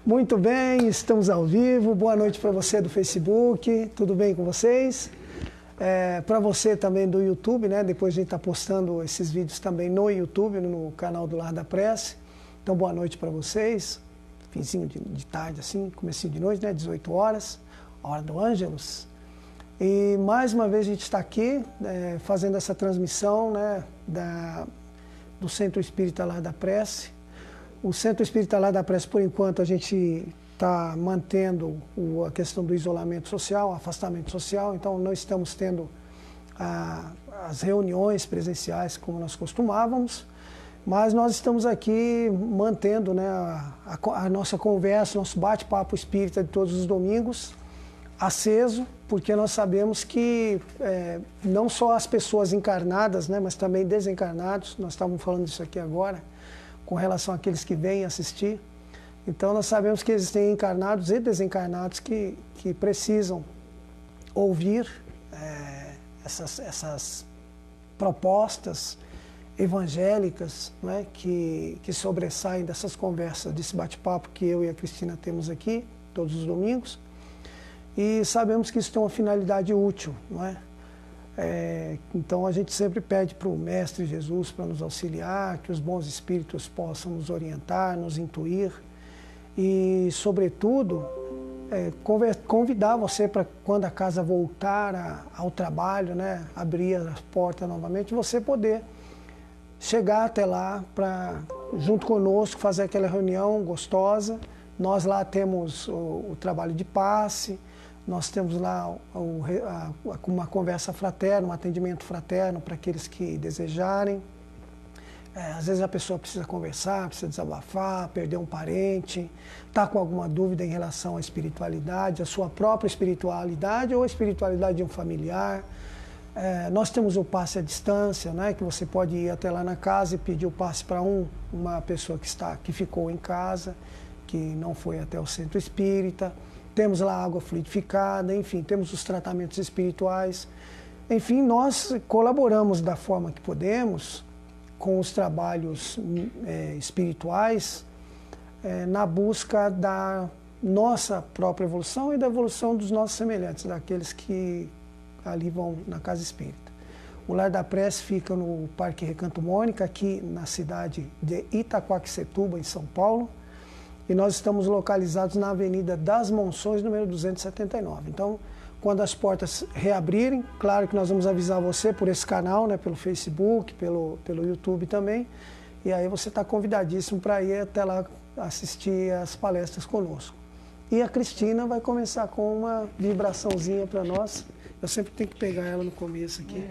Muito bem, estamos ao vivo. Boa noite para você do Facebook. Tudo bem com vocês? Para você também do YouTube, né? Depois a gente está postando esses vídeos também no YouTube, no canal do Lar da Prece. Então, boa noite para vocês. Finzinho de tarde, assim, comecinho de noite, né? 18 horas, hora do Ângelus. E mais uma vez a gente está aqui fazendo essa transmissão, né? Do Centro Espírita Lar da Prece. O Centro Espírita Lar da Prece, por enquanto, a gente está mantendo a questão do isolamento social, afastamento social, então não estamos tendo as reuniões presenciais como nós costumávamos, mas nós estamos aqui mantendo, né, a nossa conversa, nosso bate-papo espírita de todos os domingos aceso, porque nós sabemos que não só as pessoas encarnadas, né, mas também desencarnados, nós estávamos falando disso aqui agora, com relação àqueles que vêm assistir. Então, nós sabemos que existem encarnados e desencarnados que precisam ouvir essas propostas evangélicas, né, que sobressaem dessas conversas, desse bate-papo que eu e a Cristina temos aqui, todos os domingos. E sabemos que isso tem uma finalidade útil, não é? Então a gente sempre pede para o Mestre Jesus para nos auxiliar, que os bons espíritos possam nos orientar, nos intuir e, sobretudo, convidar você para, quando a casa voltar ao trabalho, né, abrir as portas novamente, você poder chegar até lá para, junto conosco, fazer aquela reunião gostosa. Nós lá temos o trabalho de passe. Nós temos lá uma conversa fraterna, um atendimento fraterno para aqueles que desejarem. Às vezes a pessoa precisa conversar, precisa desabafar, perder um parente, está com alguma dúvida em relação à espiritualidade, a sua própria espiritualidade ou a espiritualidade de um familiar. Nós temos o passe à distância, né, que você pode ir até lá na casa e pedir o passe para uma pessoa que ficou em casa, que não foi até o centro espírita. Temos lá água fluidificada, enfim, temos os tratamentos espirituais. Enfim, nós colaboramos da forma que podemos com os trabalhos espirituais na busca da nossa própria evolução e da evolução dos nossos semelhantes, daqueles que ali vão na casa espírita. O Lar da Prece fica no Parque Recanto Mônica, aqui na cidade de Itaquaquecetuba, em São Paulo. E nós estamos localizados na Avenida das Monções, número 279. Então, quando as portas reabrirem, claro que nós vamos avisar você por esse canal, né, pelo Facebook, pelo YouTube também. E aí você está convidadíssimo para ir até lá assistir as palestras conosco. E a Cristina vai começar com uma vibraçãozinha para nós. Eu sempre tenho que pegar ela no começo aqui.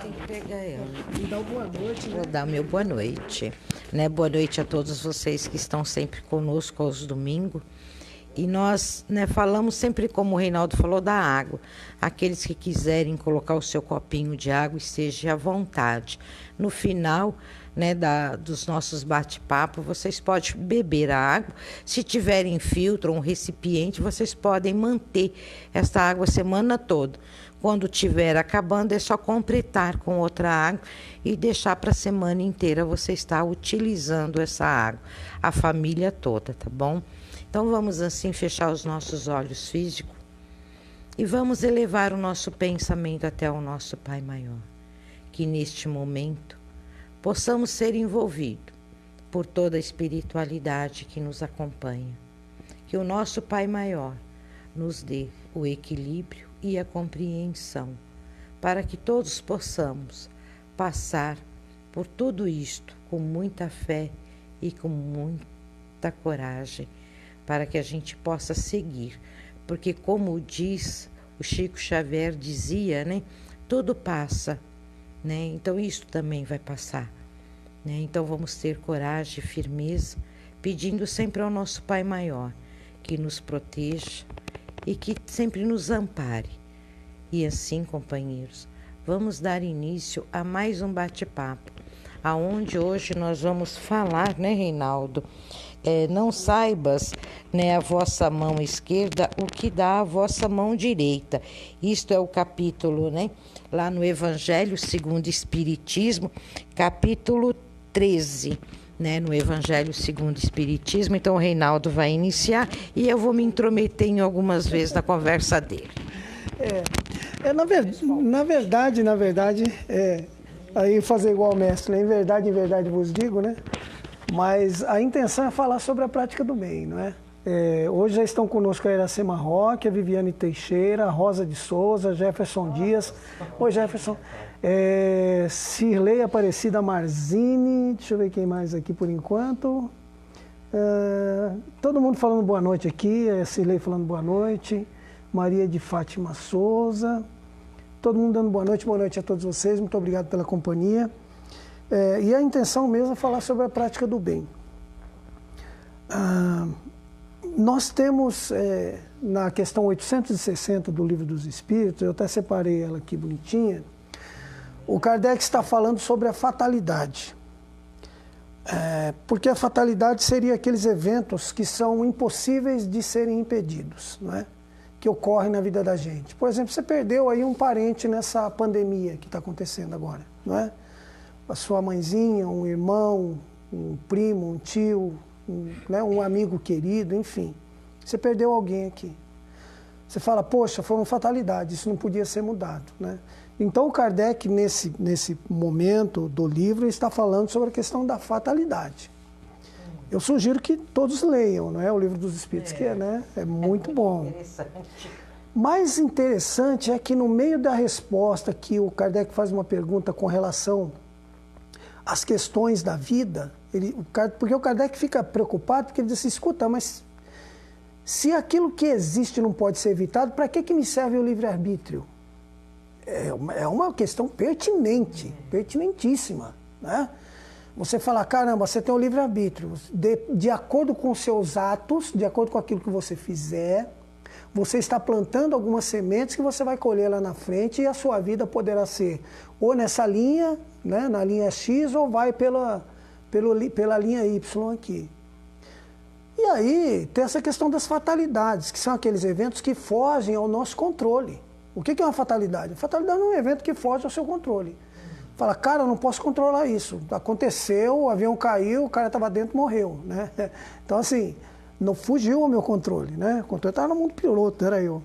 Tem que pegar ela. E dar uma boa noite, né? Vou dar meu boa noite. Né? Boa noite a todos vocês que estão sempre conosco aos domingos. E nós, né, falamos sempre, como o Reinaldo falou, da água. Aqueles que quiserem colocar o seu copinho de água, esteja à vontade. No final, né, dos nossos bate-papos, vocês podem beber a água. Se tiverem filtro ou um recipiente, vocês podem manter essa água a semana toda. Quando estiver acabando, é só completar com outra água e deixar para a semana inteira você estar utilizando essa água, a família toda, tá bom? Então vamos assim fechar os nossos olhos físicos e vamos elevar o nosso pensamento até o nosso Pai Maior, que neste momento possamos ser envolvidos por toda a espiritualidade que nos acompanha, que o nosso Pai Maior nos dê o equilíbrio e a compreensão, para que todos possamos passar por tudo isto com muita fé e com muita coragem, para que a gente possa seguir, porque como diz o Chico Xavier dizia, né, tudo passa, né? Então isso também vai passar, né? Então vamos ter coragem e firmeza, pedindo sempre ao nosso Pai Maior que nos proteja e que sempre nos ampare. E assim, companheiros, vamos dar início a mais um bate-papo, aonde hoje nós vamos falar, né, Reinaldo? Não saibas, né, a vossa mão esquerda o que dá a vossa mão direita. Isto é o capítulo, né, lá no Evangelho segundo o Espiritismo, capítulo 13, né, no Evangelho segundo o Espiritismo. Então o Reinaldo vai iniciar e eu vou me intrometer em algumas vezes na conversa dele. Na verdade, aí fazer igual o mestre, né? Em verdade vos digo, né? Mas a intenção é falar sobre a prática do bem, não é? Hoje já estão conosco a Iracema Roque, a Viviane Teixeira, a Rosa de Souza, Jefferson Dias. Oi, Jefferson. Cirlei Aparecida Marzini, deixa eu ver quem mais aqui por enquanto. Todo mundo falando boa noite aqui, Cirlei falando boa noite, Maria de Fátima Souza, todo mundo dando boa noite a todos vocês, muito obrigado pela companhia. E a intenção mesmo é falar sobre a prática do bem. Nós temos, na questão 860 do Livro dos Espíritos, eu até separei ela aqui bonitinha, o Kardec está falando sobre a fatalidade. Porque a fatalidade seria aqueles eventos que são impossíveis de serem impedidos, não é? Que ocorrem na vida da gente. Por exemplo, você perdeu aí um parente nessa pandemia que está acontecendo agora, não é? A sua mãezinha, um irmão, um primo, um tio, um amigo querido, enfim. Você perdeu alguém aqui. Você fala, poxa, foi uma fatalidade, isso não podia ser mudado, né? Então o Kardec, nesse momento do livro, está falando sobre a questão da fatalidade. Eu sugiro que todos leiam, não é? O Livro dos Espíritos, que é muito bom. Mais interessante é que no meio da resposta que o Kardec faz uma pergunta com relação às questões da vida, porque o Kardec fica preocupado, porque ele diz assim, escuta, mas se aquilo que existe não pode ser evitado, para que me serve o livre-arbítrio? É uma questão pertinente, pertinentíssima, né? Você fala, caramba, você tem o livre-arbítrio, de acordo com os seus atos, de acordo com aquilo que você fizer, você está plantando algumas sementes que você vai colher lá na frente e a sua vida poderá ser ou nessa linha, né, na linha X, ou vai pela linha Y aqui. E aí tem essa questão das fatalidades, que são aqueles eventos que fogem ao nosso controle. O que é uma fatalidade? A fatalidade é um evento que foge ao seu controle. Fala, cara, eu não posso controlar isso. Aconteceu, o avião caiu, o cara estava dentro e morreu, né? Então, assim, não fugiu ao meu controle, né? O controle estava no mundo piloto, era eu.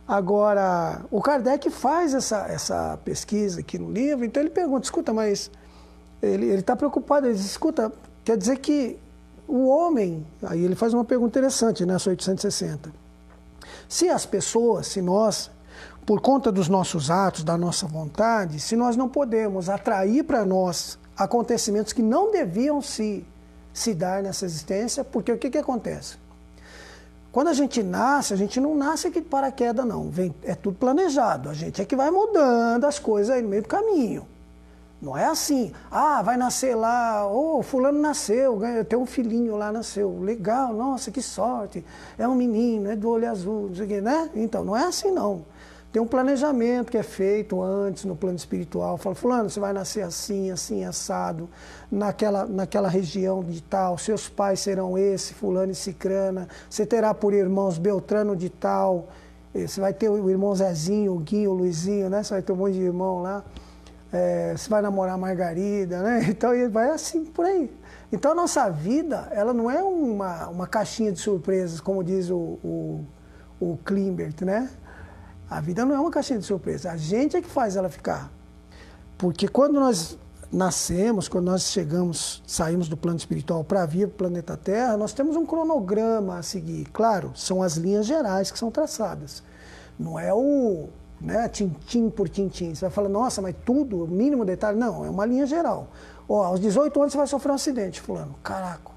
Agora, o Kardec faz essa pesquisa aqui no livro, então ele pergunta, escuta, mas ele está preocupado, ele diz, escuta, quer dizer que o homem, aí ele faz uma pergunta interessante, nessa 860. Se as pessoas, se nós, por conta dos nossos atos, da nossa vontade, se nós não podemos atrair para nós acontecimentos que não deviam se dar nessa existência, porque o que acontece? Quando a gente não nasce aqui de paraquedas, não. É tudo planejado. A gente é que vai mudando as coisas aí no meio do caminho. Não é assim, vai nascer lá, fulano nasceu, tem um filhinho lá, nasceu, legal, nossa, que sorte, é um menino, é do olho azul, não sei o quê, né? Então, não é assim não. Tem um planejamento que é feito antes no plano espiritual. Fala, fulano, você vai nascer assim, assim, assado, naquela região de tal, seus pais serão esse, fulano e cicrana, você terá por irmãos Beltrano de tal, você vai ter o irmão Zezinho, o Guinho, o Luizinho, né? Você vai ter um monte de irmão lá, você vai namorar a Margarida, né? Então vai assim, por aí. Então a nossa vida, ela não é uma caixinha de surpresas, como diz o Klimbert, né? A vida não é uma caixinha de surpresa, a gente é que faz ela ficar. Porque quando nós nascemos, quando nós saímos do plano espiritual para vir para o planeta Terra, nós temos um cronograma a seguir. Claro, são as linhas gerais que são traçadas. Não é tintim por tintim. Você vai falar, nossa, mas tudo, o mínimo detalhe. Não, é uma linha geral. Aos 18 anos você vai sofrer um acidente, fulano. Caraca.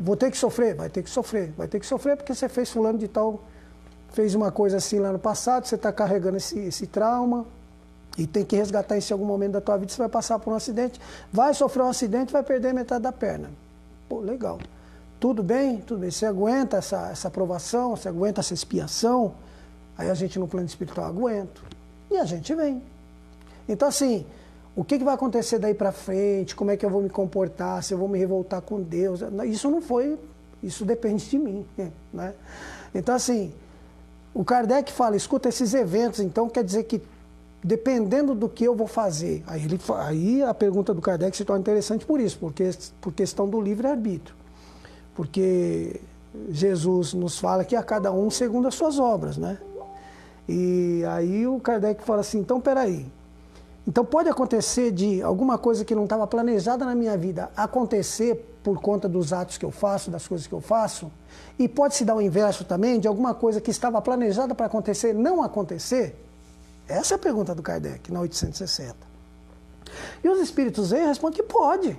Vou ter que sofrer? Vai ter que sofrer. Vai ter que sofrer porque você fez fulano de tal... Fez uma coisa assim lá no passado, você está carregando esse trauma e tem que resgatar isso em algum momento da tua vida, você vai passar por um acidente, vai sofrer um acidente, vai perder metade da perna. Pô, legal. Tudo bem? Tudo bem. Você aguenta essa provação, você aguenta essa expiação, aí a gente no plano espiritual aguenta. E a gente vem. Então assim, o que vai acontecer daí para frente, como é que eu vou me comportar, se eu vou me revoltar com Deus, isso depende de mim, né? Então assim, o Kardec fala, escuta, esses eventos, então, quer dizer que dependendo do que eu vou fazer. Aí a pergunta do Kardec se torna interessante por isso, por questão do livre-arbítrio. Porque Jesus nos fala que a cada um segundo as suas obras, né? E aí o Kardec fala assim, então peraí, então pode acontecer de alguma coisa que não estava planejada na minha vida acontecer por conta dos atos que eu faço, das coisas que eu faço, e pode se dar o inverso também, de alguma coisa que estava planejada para acontecer não acontecer? Essa é a pergunta do Kardec, na 860. E os espíritos vêm e respondem que pode.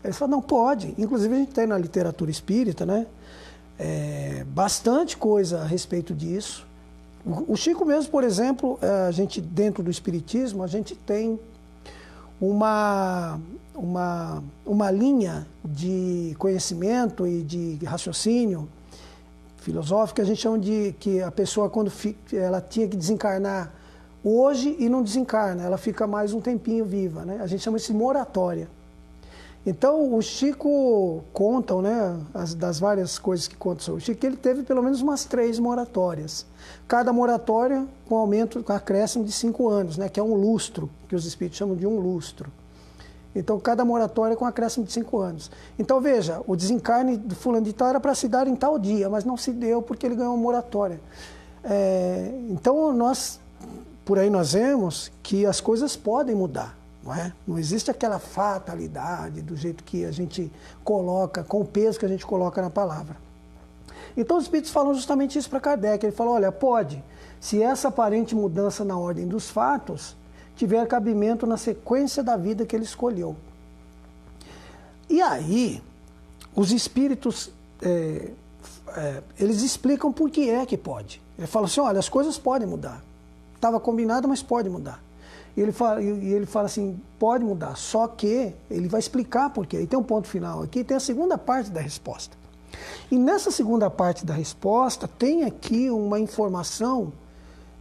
Eles falam, não, pode. Inclusive a gente tem na literatura espírita, né, bastante coisa a respeito disso. O Chico mesmo, por exemplo, a gente, dentro do espiritismo, a gente tem uma linha de conhecimento e de raciocínio filosófico que a gente chama de que a pessoa, quando ela tinha que desencarnar hoje e não desencarna, ela fica mais um tempinho viva, né? A gente chama isso de moratória. Então, o Chico contam, né, das várias coisas que contam sobre o Chico, que ele teve pelo menos umas 3 moratórias. Cada moratória com aumento, com acréscimo de 5 anos, né, que é um lustro, que os espíritos chamam de um lustro. Então, cada moratória com acréscimo de 5 anos. Então, veja, o desencarne do fulano de tal era para se dar em tal dia, mas não se deu porque ele ganhou uma moratória. Então, por aí nós vemos que as coisas podem mudar. Não é? Não existe aquela fatalidade do jeito que a gente coloca, com o peso que a gente coloca na palavra. Então os espíritos falam justamente isso para Kardec. Ele falou, olha, pode, se essa aparente mudança na ordem dos fatos tiver cabimento na sequência da vida que ele escolheu. E aí, os espíritos, eles explicam por que é que pode. Ele fala assim, olha, as coisas podem mudar. Estava combinado, mas pode mudar. E ele fala assim, pode mudar, só que ele vai explicar por quê. E tem um ponto final aqui, tem a segunda parte da resposta. E nessa segunda parte da resposta, tem aqui uma informação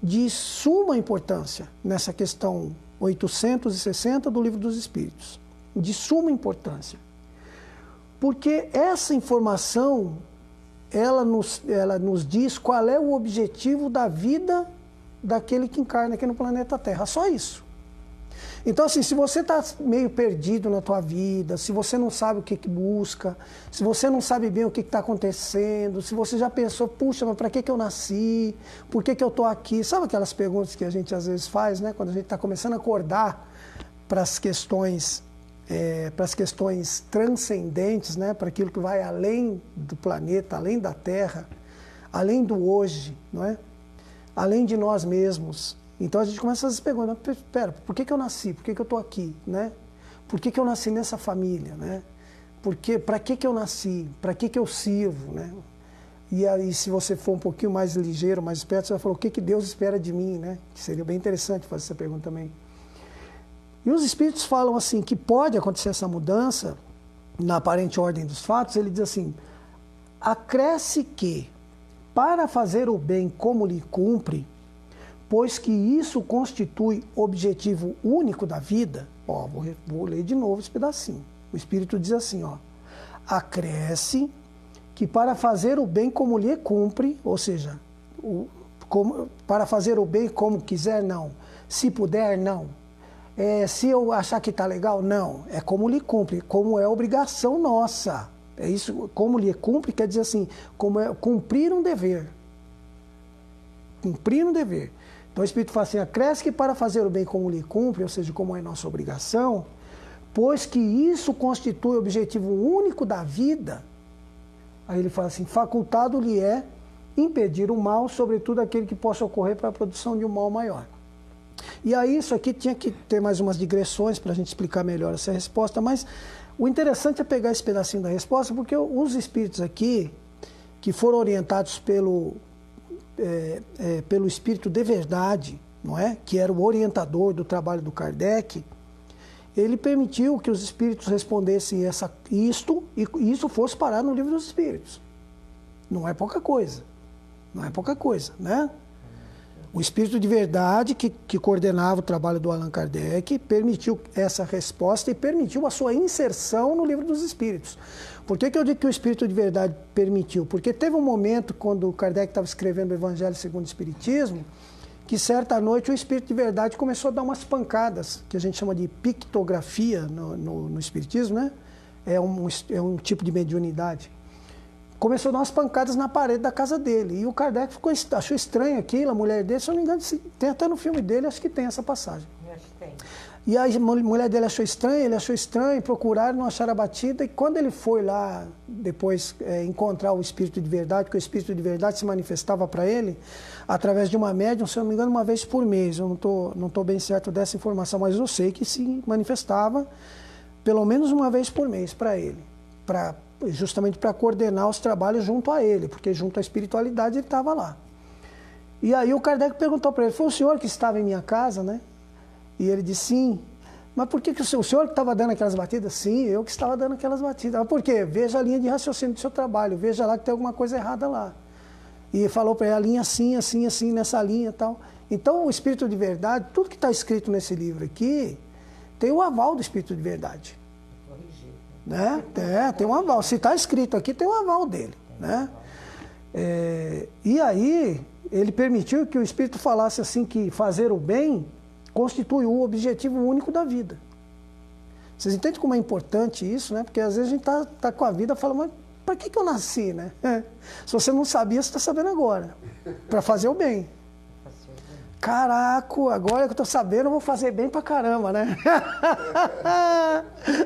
de suma importância, nessa questão 860 do Livro dos Espíritos. De suma importância. Porque essa informação, ela nos diz qual é o objetivo da vida daquele que encarna aqui no planeta Terra, só isso. Então, assim, se você está meio perdido na tua vida, se você não sabe o que busca, se você não sabe bem o que está acontecendo, se você já pensou, puxa, mas para que eu nasci? Por que eu estou aqui? Sabe aquelas perguntas que a gente às vezes faz, né? Quando a gente está começando a acordar para as questões transcendentes, né? Para aquilo que vai além do planeta, além da Terra, além do hoje, não é? Além de nós mesmos. Então a gente começa a se perguntar, espera, por que eu nasci? Por que eu estou aqui? Né? Por que eu nasci nessa família? Né? Para que eu nasci? Para que eu sirvo? Né? E aí, se você for um pouquinho mais ligeiro, mais esperto, você vai falar, o que Deus espera de mim? Né? Que seria bem interessante fazer essa pergunta também. E os espíritos falam assim, que pode acontecer essa mudança, na aparente ordem dos fatos, ele diz assim, acresce que, para fazer o bem como lhe cumpre, pois que isso constitui objetivo único da vida, ó, vou ler de novo esse pedacinho. O Espírito diz assim, ó, acresce que para fazer o bem como lhe cumpre, ou seja, para fazer o bem como quiser, não. Se puder, não. Se eu achar que está legal, não. É como lhe cumpre, como é obrigação nossa. É isso, como lhe cumpre, quer dizer assim, como é cumprir um dever. Cumprir um dever. Então o Espírito fala assim, acresce que para fazer o bem como lhe cumpre, ou seja, como é nossa obrigação, pois que isso constitui o objetivo único da vida, aí ele fala assim, facultado lhe é impedir o mal, sobretudo aquele que possa ocorrer para a produção de um mal maior. E aí isso aqui tinha que ter mais umas digressões para a gente explicar melhor essa resposta, mas o interessante é pegar esse pedacinho da resposta, porque os espíritos aqui, que foram orientados pelo espírito de verdade, não é? Que era o orientador do trabalho do Kardec, ele permitiu que os espíritos respondessem isto e isso fosse parar no Livro dos Espíritos. Não é pouca coisa. Não é pouca coisa, né? O espírito de verdade que coordenava o trabalho do Allan Kardec permitiu essa resposta e permitiu a sua inserção no Livro dos Espíritos. Por que eu digo que o espírito de verdade permitiu? Porque teve um momento, quando o Kardec estava escrevendo o Evangelho segundo o Espiritismo, que certa noite o Espírito de Verdade começou a dar umas pancadas, que a gente chama de pictografia no Espiritismo, né? É um tipo de mediunidade. Começou a dar umas pancadas na parede da casa dele. E o Kardec achou estranho aquilo, a mulher dele, se eu não me engano, tem até no filme dele, acho que tem essa passagem. Eu acho que tem. E a mulher dele achou estranho, ele achou estranho, procuraram, não acharam a batida. E quando ele foi lá, depois, encontrar o Espírito de Verdade, porque o Espírito de Verdade se manifestava para ele através de uma médium, se eu não me engano, uma vez por mês. Eu não tô bem certo dessa informação, mas eu sei que se manifestava pelo menos uma vez por mês para ele, justamente para coordenar os trabalhos junto a ele, porque junto à espiritualidade ele estava lá. E aí o Kardec perguntou para ele, foi o senhor que estava em minha casa, né? E ele disse, sim. Mas por que o senhor que estava dando aquelas batidas? Sim, eu que estava dando aquelas batidas. Mas por quê? Veja a linha de raciocínio do seu trabalho, veja lá que tem alguma coisa errada lá. E falou para ele, a linha assim, assim, assim, nessa linha e tal. Então o Espírito de Verdade, tudo que está escrito nesse livro aqui, tem o aval do Espírito de Verdade. Né? Tem um aval. Se está escrito aqui, tem o aval dele. Né? E aí, ele permitiu que o Espírito falasse assim que fazer o bem constitui o objetivo único da vida. Vocês entendem como é importante isso, né? Porque às vezes a gente tá com a vida e fala, mas para que eu nasci, né? Se você não sabia, você está sabendo agora. Para fazer o bem. Caraca, agora que eu tô sabendo, eu vou fazer bem pra caramba, né?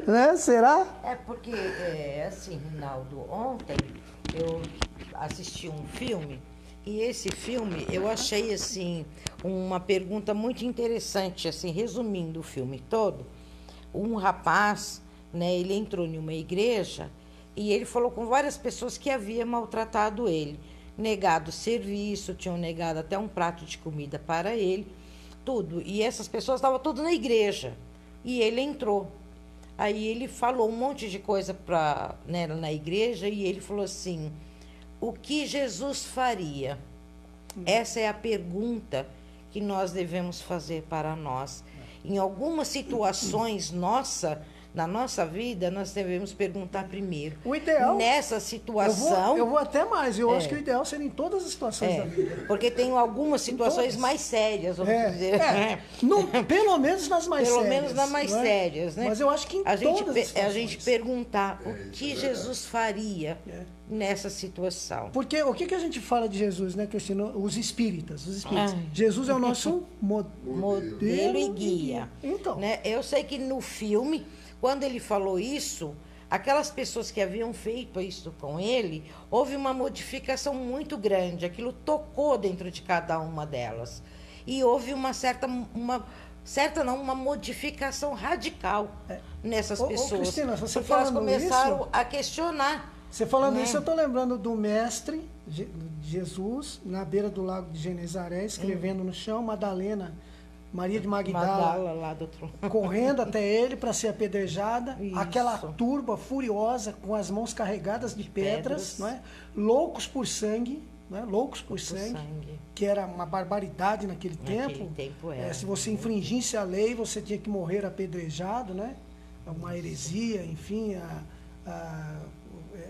Né? Será? Porque, assim, Rinaldo, ontem eu assisti um filme, e esse filme eu achei, assim, uma pergunta muito interessante, assim, resumindo o filme todo. Um rapaz, né, ele entrou em uma igreja e ele falou com várias pessoas que haviam maltratado ele. Negado serviço, tinham negado até um prato de comida para ele, tudo. E essas pessoas estavam todas na igreja. E ele entrou. Aí ele falou um monte de coisa na igreja e ele falou assim, o que Jesus faria? Essa é a pergunta que nós devemos fazer para nós. Em algumas situações na nossa vida, nós devemos perguntar primeiro. O ideal... Nessa situação... Eu vou até mais. Eu acho que o ideal seria em todas as situações da vida. Porque tem algumas situações mais sérias, vamos dizer. Pelo menos nas mais sérias. Pelo menos nas mais sérias, né? Mas eu acho que em todas as situações. A gente perguntar o que Jesus faria nessa situação. Porque o que a gente fala de Jesus, né, Cristina? Os espíritas. Jesus é o nosso modelo e guia. Então. Né? Eu sei que no filme... Quando ele falou isso, aquelas pessoas que haviam feito isso com ele, houve uma modificação muito grande. Aquilo tocou dentro de cada uma delas. E houve uma modificação radical nessas pessoas. Cristina, você porque elas começaram isso, a questionar. Você falando isso, eu estou lembrando do mestre Jesus, na beira do lago de Genezaré, escrevendo no chão, Madalena, Maria de Magdala lá do outro... correndo até ele para ser apedrejada, Isso. aquela turba furiosa com as mãos carregadas de pedras, não é? Loucos por sangue, não é? Loucos por sangue, que era uma barbaridade naquele tempo. Se você infringisse a lei, você tinha que morrer apedrejado, né? Uma heresia, enfim,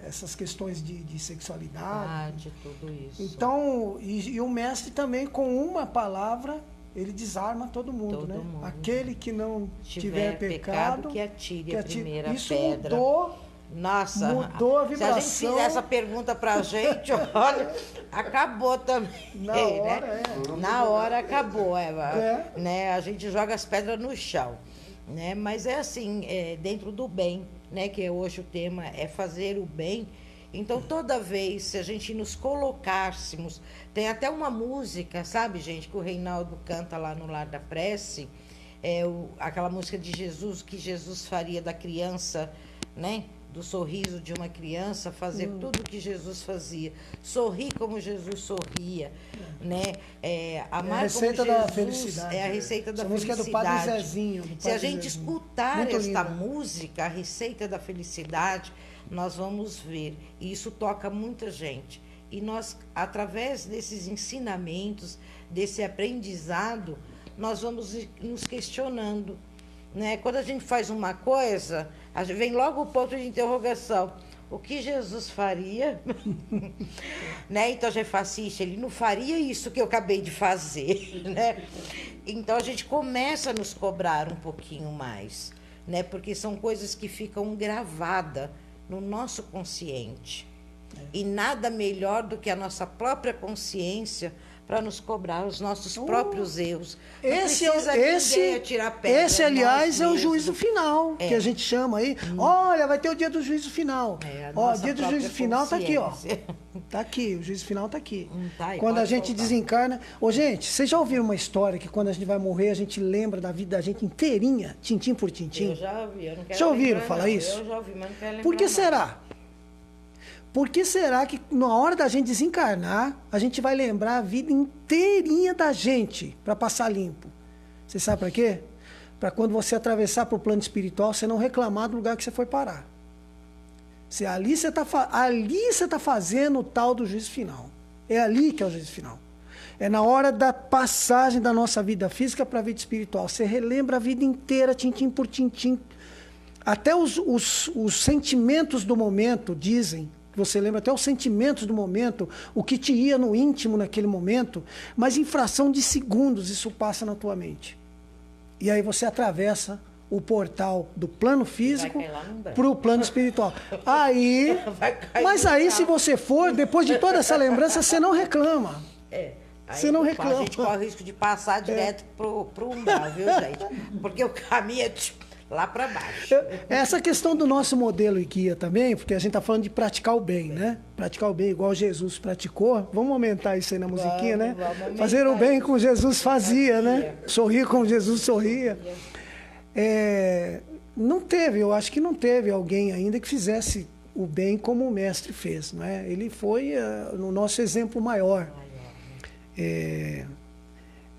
essas questões de sexualidade. Tudo isso. Então, e o mestre também, com uma palavra, ele desarma todo mundo, né? Mundo. Aquele que não tiver pecado, que atire a primeira isso pedra. Mudou a vibração. Se a gente fizer essa pergunta pra gente, olha, acabou também. Na hora acabou. Né? A gente joga as pedras no chão. Né? Mas é assim, dentro do bem, né? Que hoje o tema é fazer o bem. Então, toda vez, se a gente nos colocássemos... Tem até uma música, sabe, gente, que o Reinaldo canta lá no Lar da Prece, aquela música de Jesus, que Jesus faria da criança, né? Do sorriso de uma criança, fazer tudo o que Jesus fazia. Sorrir como Jesus sorria, né? Amar a receita como Jesus, da felicidade. É a receita da felicidade. Música é do Padre Zezinho. Se a gente escutar muito esta linda música, a receita da felicidade, nós vamos ver. E isso toca muita gente. E nós, através desses ensinamentos, desse aprendizado, nós vamos nos questionando. Né? Quando a gente faz uma coisa, vem logo o ponto de interrogação. O que Jesus faria? né? Então a gente fala assim, ele não faria isso que eu acabei de fazer, né? Então a gente começa a nos cobrar um pouquinho mais, né? Porque são coisas que ficam gravadas no nosso consciente. E nada melhor do que a nossa própria consciência para nos cobrar os nossos próprios erros. Esse, aliás, é o juízo final, que a gente chama aí. Olha, vai ter o dia do juízo final. Ó, o dia do juízo final está aqui, ó. Está aqui, o juízo final está aqui. Quando a gente desencarna... Ô, gente, vocês já ouviram uma história que quando a gente vai morrer, a gente lembra da vida da gente inteirinha, tintim por tintim? Eu já ouvi, eu não quero já ouviram lembrar, falar isso? Eu já ouvi, mas não quero lembrar. Por que será? Por que será que na hora da gente desencarnar, a gente vai lembrar a vida inteirinha da gente para passar limpo? Você sabe para quê? Para quando você atravessar para o plano espiritual, você não reclamar do lugar que você foi parar. Ali você está fazendo o tal do juízo final. É ali que é o juízo final. É na hora da passagem da nossa vida física para a vida espiritual. Você relembra a vida inteira, tintim por tintim. Até os sentimentos do momento dizem. Você lembra até os sentimentos do momento, o que te ia no íntimo naquele momento, mas em fração de segundos isso passa na tua mente. E aí você atravessa o portal do plano físico para o plano espiritual. Mas aí se você for, depois de toda essa lembrança, você não reclama. Você não reclama. A gente corre o risco de passar direto pro umbral, viu, gente? Porque o caminho é lá para baixo. Essa questão do nosso modelo e guia também, porque a gente está falando de praticar o bem, né? Praticar o bem igual Jesus praticou. Vamos aumentar isso aí na musiquinha, né? Fazer o bem como Jesus fazia, né? Sorrir como Jesus sorria. Não teve, eu acho que não teve alguém ainda que fizesse o bem como o mestre fez, né? Ele foi o nosso exemplo maior.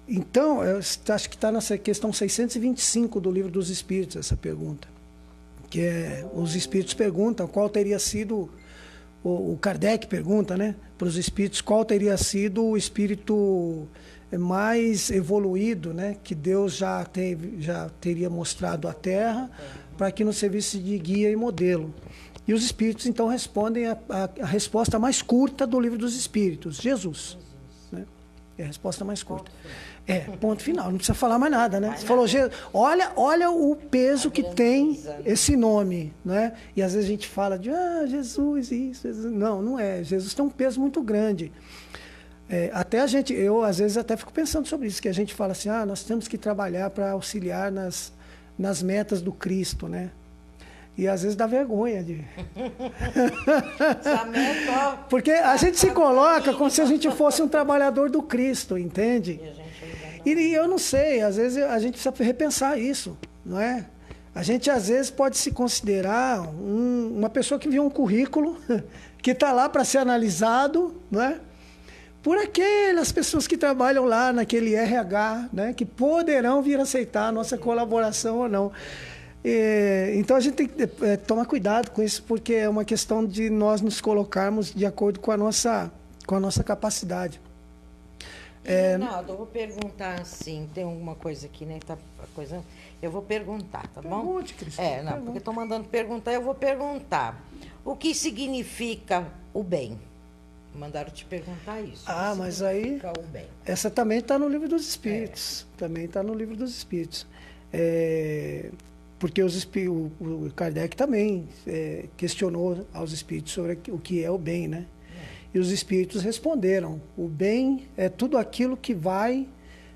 Então, eu acho que está nessa questão 625 do Livro dos Espíritos, essa pergunta. Que os Espíritos perguntam qual teria sido, o Kardec pergunta, né, para os Espíritos, qual teria sido o Espírito mais evoluído, né, que Deus já teria mostrado à Terra, para que nos servisse de guia e modelo. E os Espíritos, então, respondem a resposta mais curta do Livro dos Espíritos, Jesus. Né? É a resposta mais curta. Ponto final, não precisa falar mais nada, né? Você falou, olha o peso que tem esse nome, né? E às vezes a gente fala de, Jesus, isso, Jesus. Não é. Jesus tem um peso muito grande. Até eu às vezes até fico pensando sobre isso, que a gente fala assim, nós temos que trabalhar para auxiliar nas metas do Cristo, né? E às vezes dá vergonha de... Porque a gente se coloca como se a gente fosse um trabalhador do Cristo, entende? E eu não sei, às vezes a gente precisa repensar isso, não é? A gente às vezes pode se considerar uma pessoa que viu um currículo que está lá para ser analisado, não é? Por aquelas pessoas que trabalham lá naquele RH, né? Que poderão vir aceitar a nossa colaboração ou não. Então a gente tem que tomar cuidado com isso, porque é uma questão de nós nos colocarmos de acordo com a nossa capacidade. Rinaldo, eu vou perguntar assim, tem alguma coisa aqui, né? Eu vou perguntar, tá bom? Pergunte, Cristina. Porque estou mandando perguntar, eu vou perguntar. O que significa o bem? Mandaram te perguntar isso. Mas aí, o bem? Essa também está no Livro dos Espíritos. Também está no Livro dos Espíritos. Porque o Kardec também questionou aos espíritos sobre o que é o bem, né? E os espíritos responderam: o bem é tudo aquilo que vai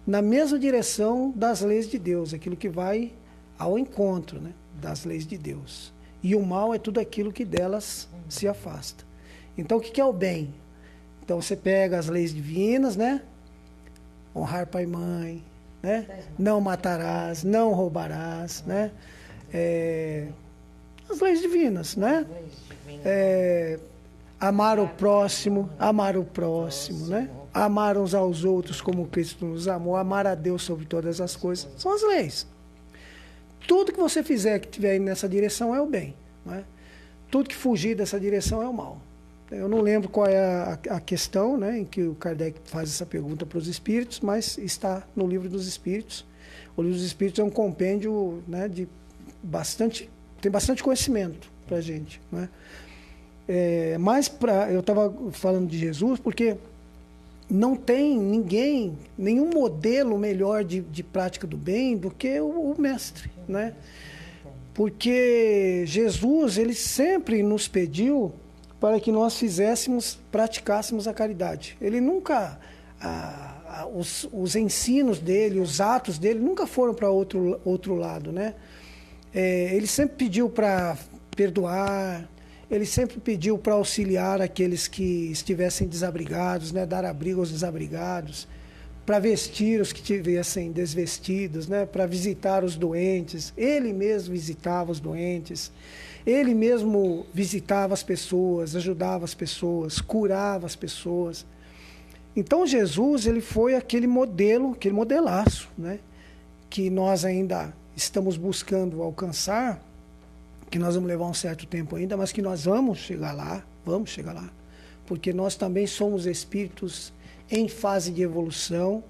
na mesma direção das leis de Deus, aquilo que vai ao encontro, né, das leis de Deus. E o mal é tudo aquilo que delas se afasta. Então, o que é o bem? Então, você pega as leis divinas, né? Honrar pai e mãe, né? Não matarás, não roubarás, né? As leis divinas, né? Amar o próximo, né? Amar uns aos outros como Cristo nos amou, amar a Deus sobre todas as coisas. São as leis. Tudo que você fizer que estiver indo nessa direção é o bem, né? Tudo que fugir dessa direção é o mal. Eu não lembro qual é a questão, né, em que o Kardec faz essa pergunta para os espíritos, mas está no Livro dos Espíritos. O Livro dos Espíritos é um compêndio, né, tem bastante conhecimento para a gente, né? eu estava falando de Jesus porque não tem nenhum modelo melhor de prática do bem do que o mestre, né? Porque Jesus, ele sempre nos pediu para que nós praticássemos a caridade. Ele nunca, os ensinos dele, os atos dele, nunca foram para outro lado, né? Ele sempre pediu para perdoar, ele sempre pediu para auxiliar aqueles que estivessem desabrigados, né? Dar abrigo aos desabrigados, para vestir os que estivessem desvestidos, né? Para visitar os doentes. Ele mesmo visitava os doentes. Ele mesmo visitava as pessoas, ajudava as pessoas, curava as pessoas. Então Jesus, ele foi aquele modelo, aquele modelaço, né? Que nós ainda estamos buscando alcançar, que nós vamos levar um certo tempo ainda, mas que nós vamos chegar lá, porque nós também somos espíritos em fase de evolução,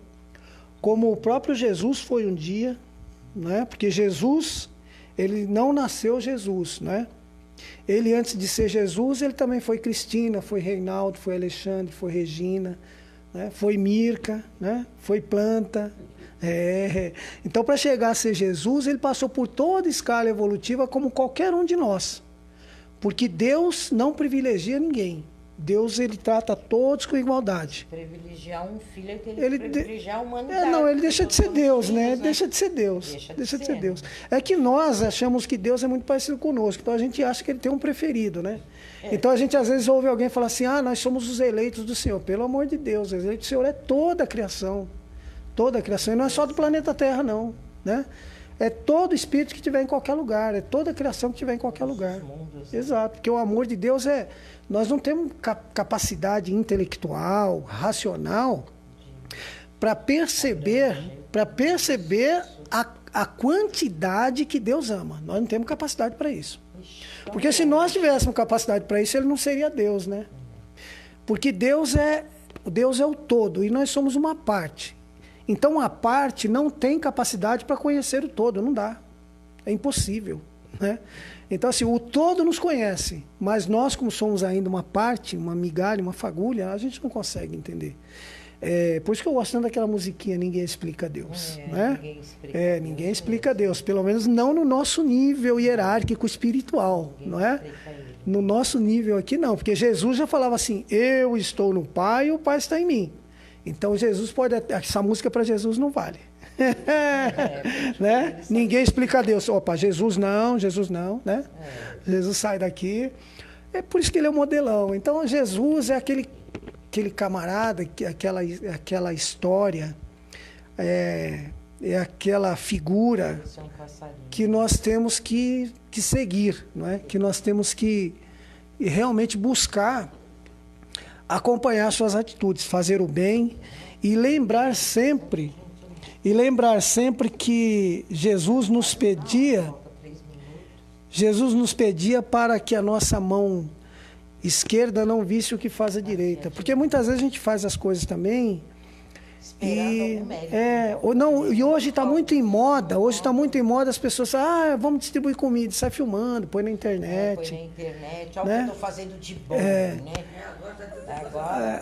como o próprio Jesus foi um dia, né? Porque Jesus, ele não nasceu Jesus, né? Ele, antes de ser Jesus, ele também foi Cristina, foi Reinaldo, foi Alexandre, foi Regina, né? Foi Mirka, né? Foi Planta. Então, para chegar a ser Jesus, ele passou por toda a escala evolutiva como qualquer um de nós. Porque Deus não privilegia ninguém. Deus, ele trata todos com igualdade. Privilegiar um filho, ele privilegiar a humanidade. Não, ele deixa de ser Deus, filhos, né? Ele deixa de ser Deus. Deixa de ser Deus. É que nós achamos que Deus é muito parecido conosco, então a gente acha que ele tem um preferido, né? Então a gente às vezes ouve alguém falar assim, nós somos os eleitos do Senhor. Pelo amor de Deus, os eleitos do Senhor é toda a criação. Toda a criação, e não é só do planeta Terra, não, né? É todo espírito que estiver em qualquer lugar, é toda a criação que estiver em qualquer lugar. Exato, porque o amor de Deus nós não temos capacidade intelectual, racional, para perceber a quantidade que Deus ama. Nós não temos capacidade para isso. Porque se nós tivéssemos capacidade para isso, ele não seria Deus, né? Porque Deus é o todo, e nós somos uma parte. Então, a parte não tem capacidade para conhecer o todo, não dá. É impossível, né? Então, assim, o todo nos conhece, mas nós, como somos ainda uma parte, uma migalha, uma fagulha, a gente não consegue entender. Por isso que eu gosto tanto daquela musiquinha Ninguém Explica Deus, né? Ninguém explica Deus, pelo menos não no nosso nível hierárquico espiritual, não é? No nosso nível aqui não, porque Jesus já falava assim, eu estou no Pai e o Pai está em mim. Então Jesus essa música para Jesus não vale. Né? Ninguém explica Deus. Opa, Jesus não, né? Jesus sai daqui. É por isso que ele é o modelão. Então Jesus é aquele camarada, aquela história, é aquela figura que nós temos que seguir, não é? Que nós temos que realmente buscar acompanhar suas atitudes, fazer o bem e lembrar sempre que Jesus nos pedia para que a nossa mão esquerda não visse o que faz a direita, porque muitas vezes a gente faz as coisas também e hoje está muito em moda, as pessoas vamos distribuir comida, sai filmando, põe na internet. Olha o que eu estou fazendo de bom, né? Agora,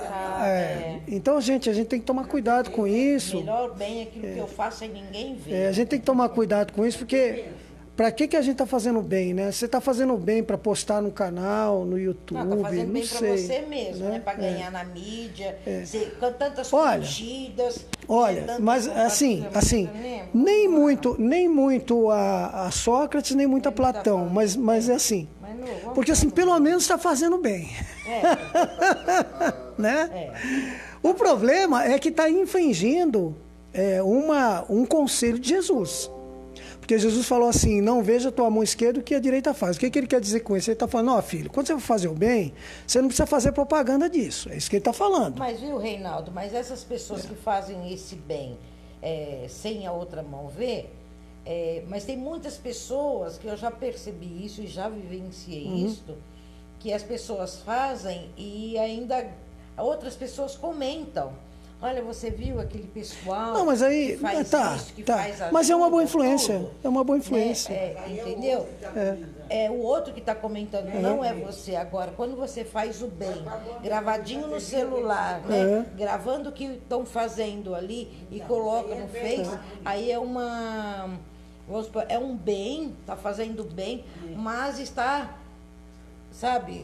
Então, a gente tem que tomar cuidado com isso. Melhor bem aquilo que eu faço e ninguém vê. A gente tem que tomar cuidado com isso, porque para que a gente está fazendo bem, né? Você está fazendo bem para postar no canal, no YouTube, não, tá fazendo bem para você mesmo, né? Para ganhar na mídia, com tantas curtidas. Olha, mas assim, nem muito a Sócrates, nem muito a Platão, mas é assim. Porque assim, pelo menos está fazendo bem. Né? O problema é que está infringindo um conselho de Jesus. Porque Jesus falou assim, não veja a tua mão esquerda o que a direita faz. O que ele quer dizer com isso? Ele está falando, filho, quando você for fazer o bem, você não precisa fazer propaganda disso. É isso que ele está falando. Mas viu, Reinaldo, essas pessoas que fazem esse bem sem a outra mão ver, mas tem muitas pessoas que eu já percebi isso e já vivenciei isso, que as pessoas fazem e ainda outras pessoas comentam. Olha, você viu aquele pessoal Não, mas aí, que faz tá, isso, que tá. faz ajuda, Mas é uma boa influência, tudo, é uma boa né? influência. Entendeu? É o outro que está comentando, não é você. Agora, quando você faz o bem, gravadinho no celular, né? Gravando o que estão fazendo ali e coloca no Face, aí é uma... Vamos supor, é um bem, está fazendo bem, mas está, sabe,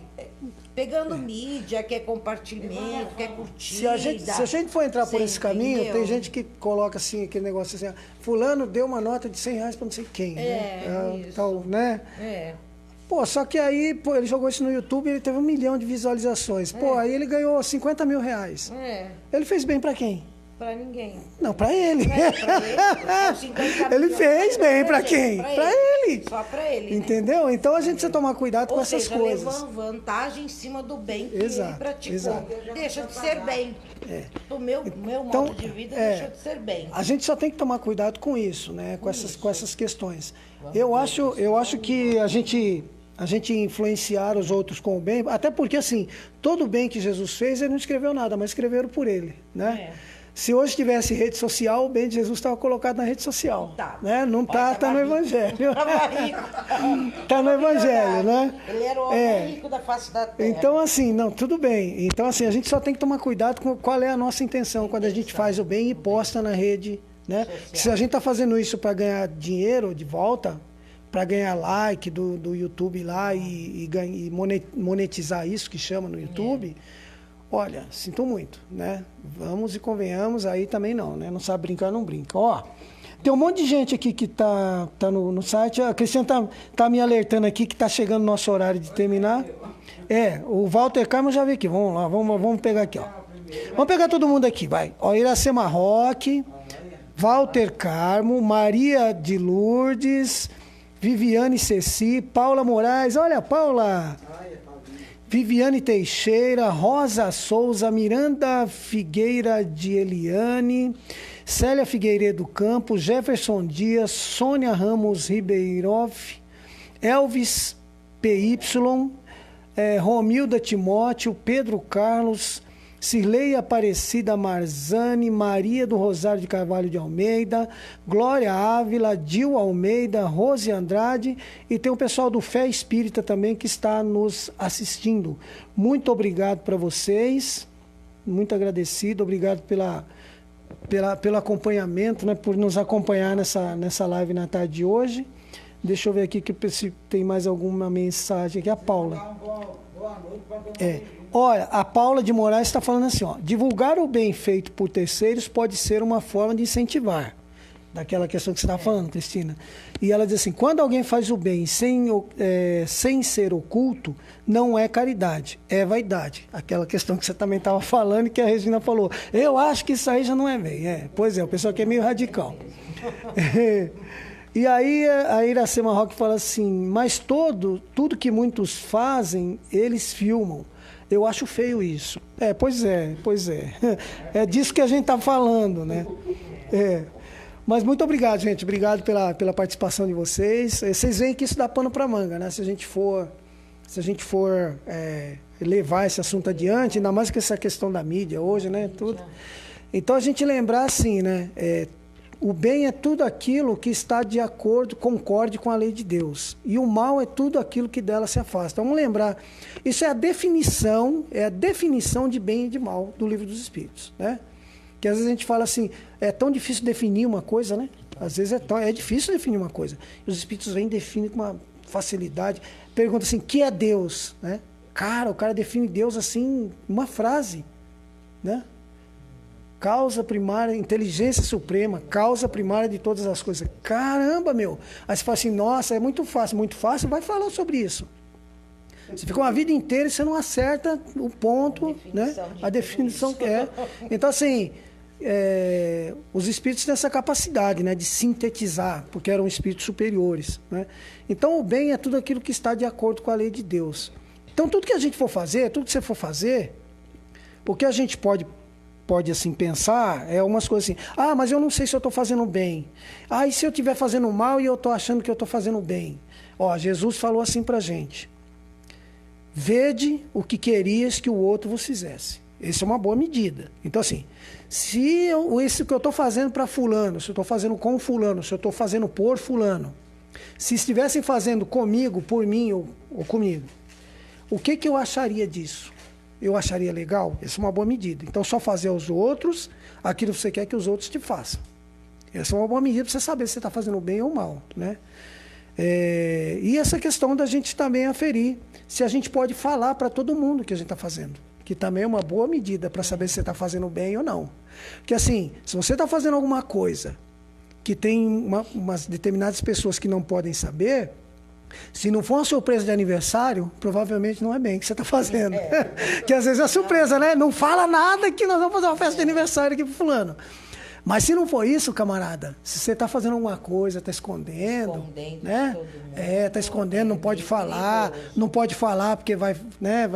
pegando mídia, quer compartilhamento, quer curtida. Se a gente for entrar por esse caminho, entendeu? tem gente que coloca assim, aquele negócio assim, fulano deu uma nota de R$100 para não sei quem, né? Isso. Tal, né? Pô, só que aí, pô, ele jogou isso no YouTube e ele teve 1 milhão de visualizações. Pô, aí ele ganhou R$50 mil. Ele fez bem para quem? Para ninguém. Não, para ele. Ele fez bem para quem? Para ele. Só para ele. Né? Entendeu? Então a gente precisa tomar cuidado com essas coisas. Levando vantagem em cima do bem que Exato, ele praticou. exato. Deixa de ser bem. Do meu Então, modo de vida deixa de ser bem. A gente só tem que tomar cuidado com isso, né? Com essas questões. Eu acho que a gente influenciar os outros com o bem, até porque assim, todo o bem que Jesus fez, ele não escreveu nada, mas escreveram por ele, né? Se hoje tivesse rede social, o bem de Jesus estava colocado na rede social. Tá. Né? Não está, está no Evangelho. Está no Evangelho, né? Ele era o homem rico da face da terra. Então, assim, não, tudo bem. Então, assim, a gente só tem que tomar cuidado com qual é a nossa intenção quando a gente faz o bem e posta na rede, né? Se a gente está fazendo isso para ganhar dinheiro de volta, para ganhar like do YouTube lá e monetizar isso que chama no YouTube... Olha, sinto muito, né? Vamos e convenhamos, aí também não, né? Não sabe brincar, não brinca. Ó, tem um monte de gente aqui que tá no site. A Cristiana tá me alertando aqui que tá chegando o nosso horário de terminar. O Walter Carmo já veio aqui. Vamos lá, vamos pegar aqui, ó. Vamos pegar todo mundo aqui, vai. Ó, Iracema Roque, Walter Carmo, Maria de Lourdes, Viviane Ceci, Paula Moraes. Olha, Paula! Viviane Teixeira, Rosa Souza, Miranda Figueira de Eliane, Célia Figueiredo Campos, Jefferson Dias, Sônia Ramos Ribeirov, Elvis PY, Romilda Timóteo, Pedro Carlos, Cirlei Aparecida Marzani, Maria do Rosário de Carvalho de Almeida, Glória Ávila, Dil Almeida, Rose Andrade, e tem o pessoal do Fé Espírita também que está nos assistindo. Muito obrigado para vocês, muito agradecido, obrigado pelo acompanhamento, né, por nos acompanhar nessa live na tarde de hoje. Deixa eu ver aqui se tem mais alguma mensagem aqui. A Paula. Boa noite para todo mundo. Olha, a Paula de Moraes está falando assim, ó, divulgar o bem feito por terceiros pode ser uma forma de incentivar, daquela questão que você está falando, Cristina. E ela diz assim, quando alguém faz o bem sem ser oculto, não é caridade, é vaidade. Aquela questão que você também estava falando e que a Regina falou. Eu acho que isso aí já não é bem. Pois é, o pessoal aqui é meio radical. E aí a Iracema Roque fala assim, mas tudo que muitos fazem, eles filmam. Eu acho feio isso. Pois é. É disso que a gente está falando, né? Mas muito obrigado, gente. Obrigado pela participação de vocês. Vocês veem que isso dá pano para manga, né? Se a gente for levar esse assunto adiante, ainda mais com essa questão da mídia hoje, né? Tudo. Então a gente lembrar assim, né? O bem é tudo aquilo que está de acordo, concorde com a lei de Deus. E o mal é tudo aquilo que dela se afasta. Vamos lembrar, isso é a definição de bem e de mal do Livro dos Espíritos, né? Que às vezes a gente fala assim, é tão difícil definir uma coisa, né? Às vezes é difícil definir uma coisa. E os Espíritos vêm e definem com uma facilidade. Pergunta assim, que é Deus? Né? O cara define Deus assim, uma frase, né? Causa primária, inteligência suprema, causa primária de todas as coisas. Caramba, meu! Aí você fala assim, nossa, é muito fácil, vai falar sobre isso. Você fica uma vida inteira e você não acerta o ponto, a definição que é. Então, assim, os espíritos têm essa capacidade, né, de sintetizar, porque eram espíritos superiores, né? Então, o bem é tudo aquilo que está de acordo com a lei de Deus. Então, tudo que a gente for fazer, tudo que você for fazer, o que a gente pode assim pensar umas coisas assim, mas eu não sei se eu estou fazendo bem, e se eu estiver fazendo mal e eu estou achando que eu estou fazendo bem. Jesus falou assim para a gente, vede o que querias que o outro vos fizesse. Essa é uma boa medida. Então, assim, isso que eu estou fazendo para fulano, se eu estou fazendo com fulano, se eu estou fazendo por fulano, se estivessem fazendo comigo, por mim ou comigo, o que eu acharia disso? Eu acharia legal? Essa é uma boa medida. Então, só fazer aos outros aquilo que você quer que os outros te façam. Essa é uma boa medida para você saber se você está fazendo bem ou mal, né? E essa questão da gente também aferir se a gente pode falar para todo mundo o que a gente está fazendo, que também é uma boa medida para saber se você está fazendo bem ou não. Porque assim, se você está fazendo alguma coisa que tem umas determinadas pessoas que não podem saber, se não for uma surpresa de aniversário, provavelmente não é bem o que você está fazendo. Que às vezes é surpresa, né? Não fala nada que nós vamos fazer uma festa de aniversário aqui pro fulano. Mas se não for isso, camarada, se você está fazendo alguma coisa, está escondendo, né? Está escondendo, não pode falar, não pode falar porque vai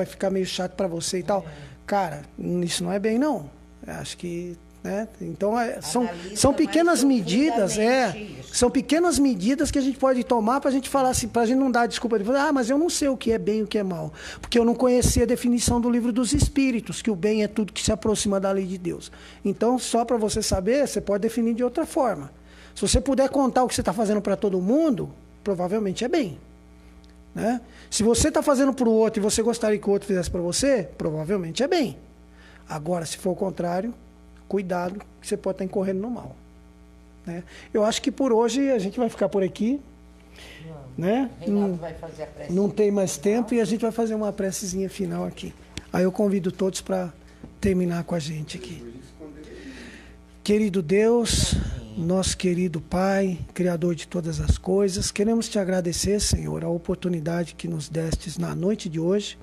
ficar meio chato para você e tal. Cara, isso não é bem, não. Eu acho que, né? Então, são pequenas medidas, são pequenas medidas que a gente pode tomar para a gente falar assim, para a gente não dar desculpa de falar, mas eu não sei o que é bem e o que é mal, porque eu não conhecia a definição do livro dos Espíritos, que o bem é tudo que se aproxima da lei de Deus. Então, só para você saber, você pode definir de outra forma. Se você puder contar o que você está fazendo para todo mundo, provavelmente é bem, né? Se você está fazendo para o outro e você gostaria que o outro fizesse para você, provavelmente é bem. Agora, se for o contrário, cuidado, que você pode estar incorrendo no mal, né? Eu acho que por hoje a gente vai ficar por aqui, né? Reinaldo vai fazer a prece. Não tem mais tempo e a gente vai fazer uma precezinha final aqui. Aí eu convido todos para terminar com a gente aqui. Querido Deus, nosso querido Pai, Criador de todas as coisas, queremos te agradecer, Senhor, a oportunidade que nos destes na noite de hoje,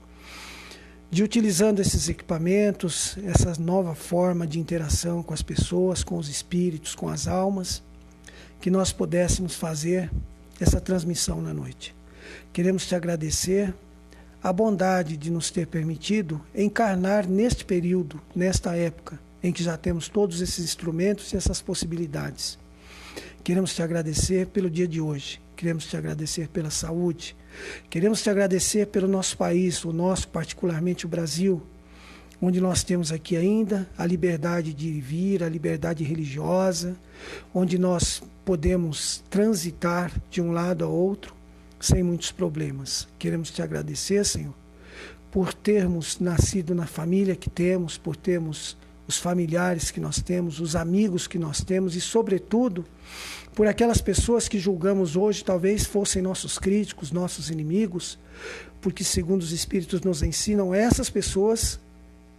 de utilizando esses equipamentos, essa nova forma de interação com as pessoas, com os espíritos, com as almas, que nós pudéssemos fazer essa transmissão na noite. Queremos te agradecer a bondade de nos ter permitido encarnar neste período, nesta época, em que já temos todos esses instrumentos e essas possibilidades. Queremos te agradecer pelo dia de hoje, queremos te agradecer pela saúde, queremos te agradecer pelo nosso país, o nosso, particularmente o Brasil, onde nós temos aqui ainda a liberdade de vir, a liberdade religiosa, onde nós podemos transitar de um lado a outro sem muitos problemas. Queremos te agradecer, Senhor, por termos nascido na família que temos, por termos os familiares que nós temos, os amigos que nós temos e, sobretudo, por aquelas pessoas que julgamos hoje talvez fossem nossos críticos, nossos inimigos, porque, segundo os Espíritos nos ensinam, essas pessoas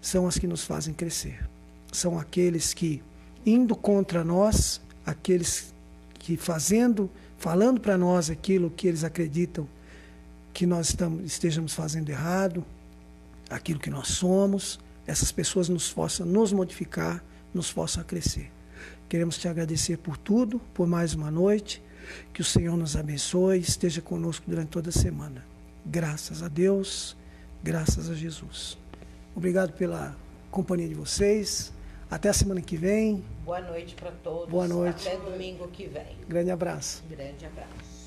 são as que nos fazem crescer. São aqueles que, indo contra nós, aqueles que falando para nós aquilo que eles acreditam que nós estejamos fazendo errado, aquilo que nós somos, essas pessoas nos possam nos modificar, nos possam crescer. Queremos te agradecer por tudo, por mais uma noite, que o Senhor nos abençoe, esteja conosco durante toda a semana. Graças a Deus, graças a Jesus. Obrigado pela companhia de vocês. Até a semana que vem. Boa noite para todos. Boa noite. Até domingo que vem. Grande abraço. Grande abraço.